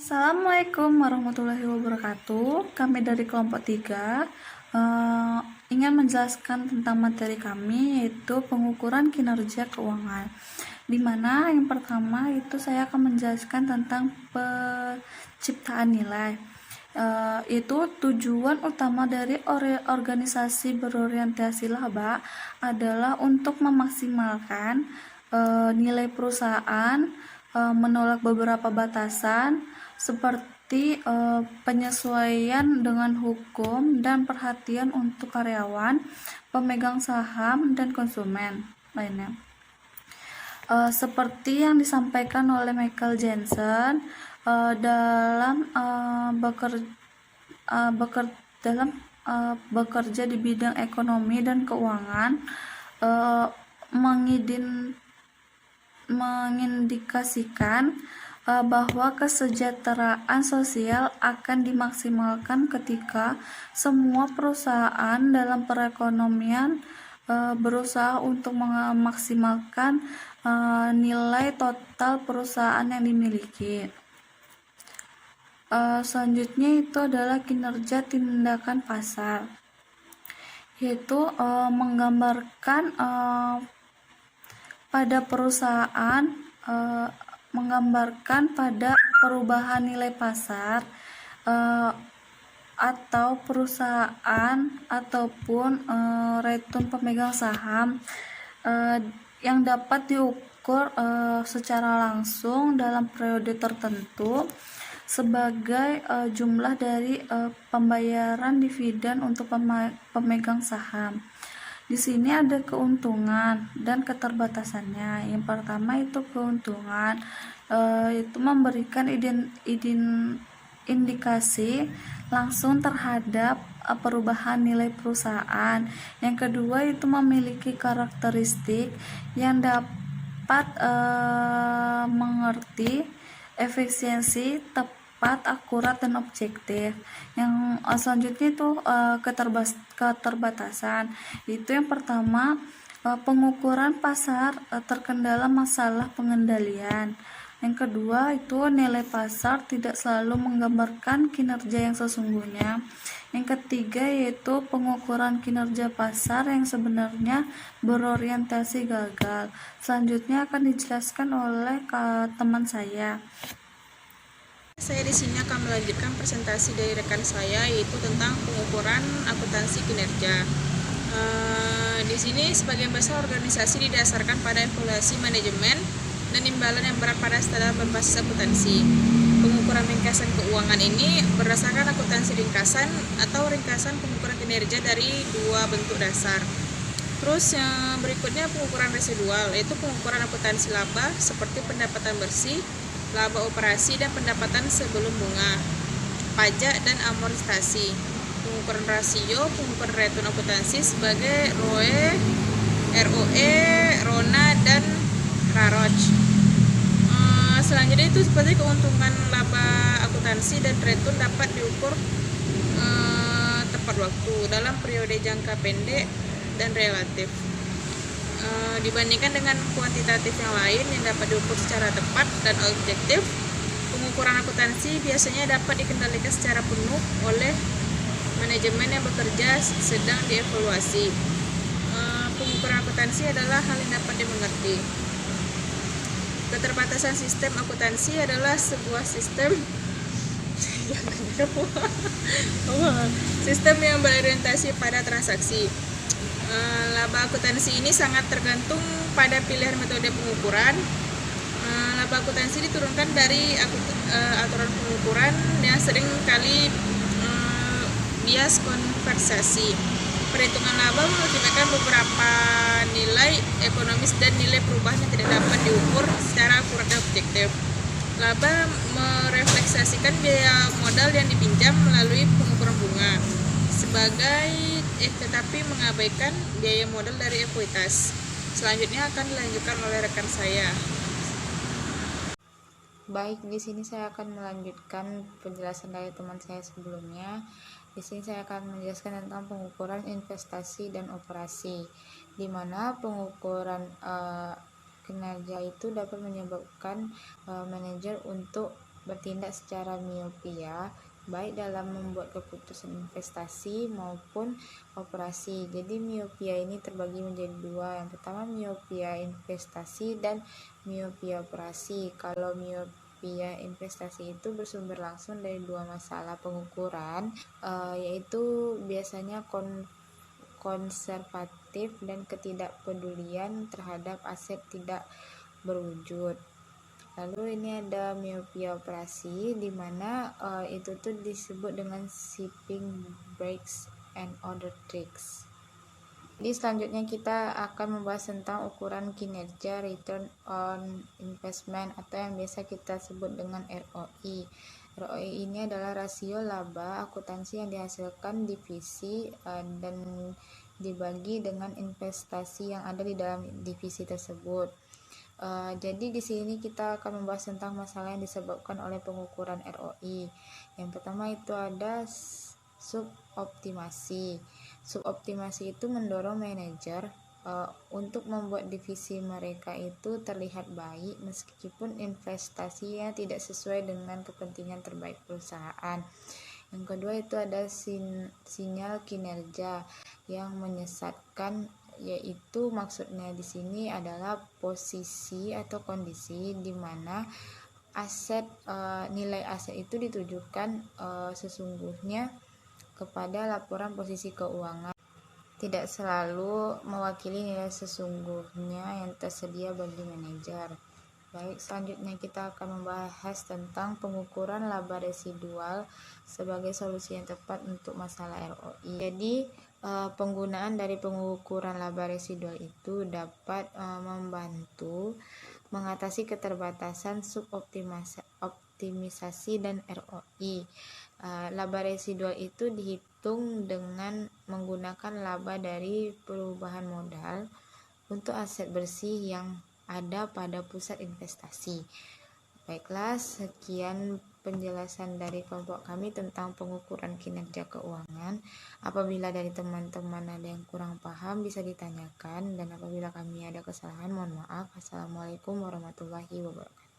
Assalamualaikum warahmatullahi wabarakatuh. Kami dari kelompok 3 ingin menjelaskan tentang materi kami, yaitu pengukuran kinerja keuangan. Di mana yang pertama itu saya akan menjelaskan tentang penciptaan nilai. Itu tujuan utama dari organisasi berorientasi laba adalah untuk memaksimalkan nilai perusahaan, menolak beberapa batasan seperti penyesuaian dengan hukum dan perhatian untuk karyawan, pemegang saham, dan konsumen lainnya. Seperti yang disampaikan oleh Michael Jensen dalam bekerja di bidang ekonomi dan keuangan, mengindikasikan bahwa kesejahteraan sosial akan dimaksimalkan ketika semua perusahaan dalam perekonomian berusaha untuk memaksimalkan nilai total perusahaan yang dimiliki. Selanjutnya itu adalah kinerja tindakan pasar, yaitu menggambarkan pada perusahaan menggambarkan pada perubahan nilai pasar atau perusahaan ataupun return pemegang saham yang dapat diukur secara langsung dalam periode tertentu sebagai jumlah dari pembayaran dividen untuk pemegang saham. Di sini ada keuntungan dan keterbatasannya. Yang pertama itu keuntungan, itu memberikan indikasi langsung terhadap perubahan nilai perusahaan. Yang kedua itu memiliki karakteristik yang dapat mengerti efisiensi, tepat, akurat, dan objektif. Yang selanjutnya itu keterbatasan. Itu yang pertama, pengukuran pasar terkendala masalah pengendalian. Yang kedua itu nilai pasar tidak selalu menggambarkan kinerja yang sesungguhnya. Yang ketiga yaitu pengukuran kinerja pasar yang sebenarnya berorientasi gagal. Selanjutnya akan dijelaskan oleh teman saya. Saya di sini akan melanjutkan presentasi dari rekan saya, yaitu tentang pengukuran akuntansi kinerja. Di sini sebagian besar organisasi didasarkan pada evaluasi manajemen dan imbalan yang berat pada standar berbasis akuntansi. Pengukuran ringkasan keuangan ini berdasarkan akuntansi ringkasan atau ringkasan pengukuran kinerja dari dua bentuk dasar. Terus yang berikutnya pengukuran residual, yaitu pengukuran akuntansi laba seperti pendapatan bersih, laba operasi, dan pendapatan sebelum bunga, pajak, dan amortisasi. Pengukuran rasio, pengukuran return akuntansi sebagai ROE, ROE, RONA, dan RAROC. Selanjutnya itu seperti keuntungan laba akuntansi dan return dapat diukur tepat waktu dalam periode jangka pendek dan relatif. Dibandingkan dengan kuantitatif yang lain yang dapat diukur secara tepat dan objektif, pengukuran akuntansi biasanya dapat dikendalikan secara penuh oleh manajemen yang bekerja sedang dievaluasi. Pengukuran akuntansi adalah hal yang dapat dimengerti. Keterbatasan sistem akuntansi adalah sebuah sistem yang berorientasi pada transaksi. Laba akuntansi ini sangat tergantung pada pilihan metode pengukuran. Laba akuntansi diturunkan dari aturan pengukuran yang sering kali bias konversasi. Perhitungan laba mengakibatkan beberapa nilai ekonomis dan nilai perubahan yang tidak dapat diukur secara akurat dan objektif. Laba merefleksasikan biaya modal yang dipinjam melalui pengukuran bunga tetapi mengabaikan biaya modal dari ekuitas. Selanjutnya akan dilanjutkan oleh rekan saya. Baik, di sini saya akan melanjutkan penjelasan dari teman saya sebelumnya. Di sini saya akan menjelaskan tentang pengukuran investasi dan operasi, di mana pengukuran kinerja itu dapat menyebabkan manajer untuk bertindak secara miopia, baik dalam membuat keputusan investasi maupun operasi. Jadi miopia ini terbagi menjadi dua. Yang pertama miopia investasi dan miopia operasi. Kalau miopia investasi itu bersumber langsung dari dua masalah pengukuran, yaitu biasanya konservatif dan ketidakpedulian terhadap aset tidak berwujud. Lalu ini ada miopia operasi, di mana itu tuh disebut dengan shipping breaks and other tricks. Jadi selanjutnya kita akan membahas tentang ukuran kinerja return on investment atau yang biasa kita sebut dengan ROI. ROI ini adalah rasio laba akuntansi yang dihasilkan divisi dan dibagi dengan investasi yang ada di dalam divisi tersebut. Jadi di sini kita akan membahas tentang masalah yang disebabkan oleh pengukuran ROI. Yang pertama itu ada suboptimasi. Suboptimasi itu mendorong manajer untuk membuat divisi mereka itu terlihat baik meskipun investasinya tidak sesuai dengan kepentingan terbaik perusahaan. Yang kedua itu ada sinyal kinerja yang menyesatkan, yaitu maksudnya di sini adalah posisi atau kondisi di mana nilai aset itu ditujukan sesungguhnya kepada laporan posisi keuangan, tidak selalu mewakili nilai sesungguhnya yang tersedia bagi manajer. Baik, selanjutnya kita akan membahas tentang pengukuran laba residual sebagai solusi yang tepat untuk masalah ROI. Jadi, penggunaan dari pengukuran laba residual itu dapat membantu mengatasi keterbatasan suboptimisasi dan ROI. Laba residual itu dihitung dengan menggunakan laba dari perubahan modal untuk aset bersih yang ada pada pusat investasi. Baiklah, sekian penjelasan dari kelompok kami tentang pengukuran kinerja keuangan. Apabila dari teman-teman ada yang kurang paham bisa ditanyakan, dan apabila kami ada kesalahan mohon maaf. Assalamualaikum warahmatullahi wabarakatuh.